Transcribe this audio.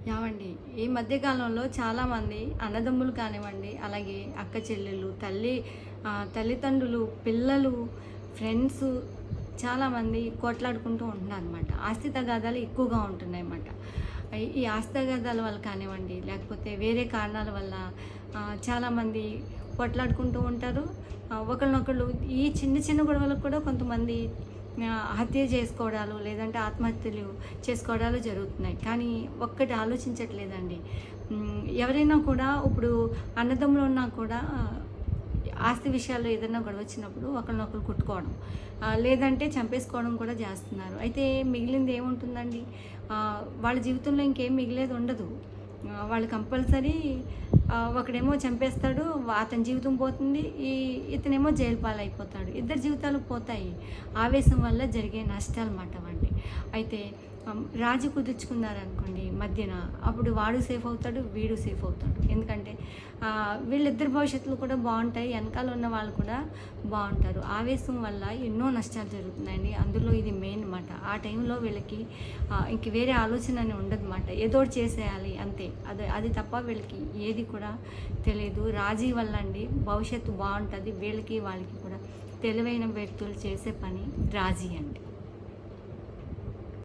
యావండి ఈ మధ్యకాలంలో చాలామంది అన్నదమ్ములు కానివ్వండి, అలాగే అక్క చెల్లెళ్ళు, తల్లిదండ్రులు, పిల్లలు, ఫ్రెండ్స్ చాలామంది కొట్లాడుకుంటూ ఉంటున్నారనమాట. ఆస్తి తగాదాలు ఎక్కువగా ఉంటున్నాయన్నమాట. ఈ ఆస్తి తగాదాల వల్ల కానివ్వండి, లేకపోతే వేరే కారణాల వల్ల చాలామంది కొట్లాడుకుంటూ ఉంటారు. ఒకరినొకళ్ళు ఈ చిన్న చిన్న గొడవలకు కూడా కొంతమంది హత్య చేసుకోవడాలు, లేదంటే ఆత్మహత్యలు చేసుకోవడాలు జరుగుతున్నాయి. కానీ ఒక్కటి ఆలోచించట్లేదండి. ఎవరైనా కూడా ఇప్పుడు అన్నదమ్ములు ఉన్నా కూడా ఆస్తి విషయాల్లో ఏదైనా గొడవ వచ్చినప్పుడు ఒకరినొకరు కుట్టుకోవడం, లేదంటే చంపేసుకోవడం కూడా చేస్తున్నారు. అయితే మిగిలింది ఏముంటుందండి? వాళ్ళ జీవితంలో ఇంకేం మిగిలేది ఉండదు. వాళ్ళు కంపల్సరీ ఒకడేమో చంపేస్తాడు, అతని జీవితం పోతుంది, ఇతనేమో జైలు పాలైపోతాడు. ఇద్దరు జీవితాలు పోతాయి. ఆవేశం వల్ల జరిగే నష్టాలన్నమాట అవన్నీ. అయితే రాజీ కుదుర్చుకున్నారనుకోండి మధ్యన, అప్పుడు వాడు సేఫ్ అవుతాడు, వీడు సేఫ్ అవుతాడు. ఎందుకంటే వీళ్ళిద్దరి భవిష్యత్తులు కూడా బాగుంటాయి, వెనకాల ఉన్న వాళ్ళు కూడా బాగుంటారు. ఆవేశం వల్ల ఎన్నో నష్టాలు జరుగుతున్నాయండి. అందులో ఇది మెయిన్ అన్నమాట. ఆ టైంలో వీళ్ళకి ఇంక వేరే ఆలోచన అని ఉండదన్నమాట. ఏదో ఒకటి చేసేయాలి అంతే. అది తప్ప వీళ్ళకి ఏది కూడా తెలియదు. రాజీ వల్ల అండి భవిష్యత్తు బాగుంటుంది. వీళ్ళకి వాళ్ళకి కూడా తెలివైన వ్యక్తులు చేసే పని రాజీ అండి.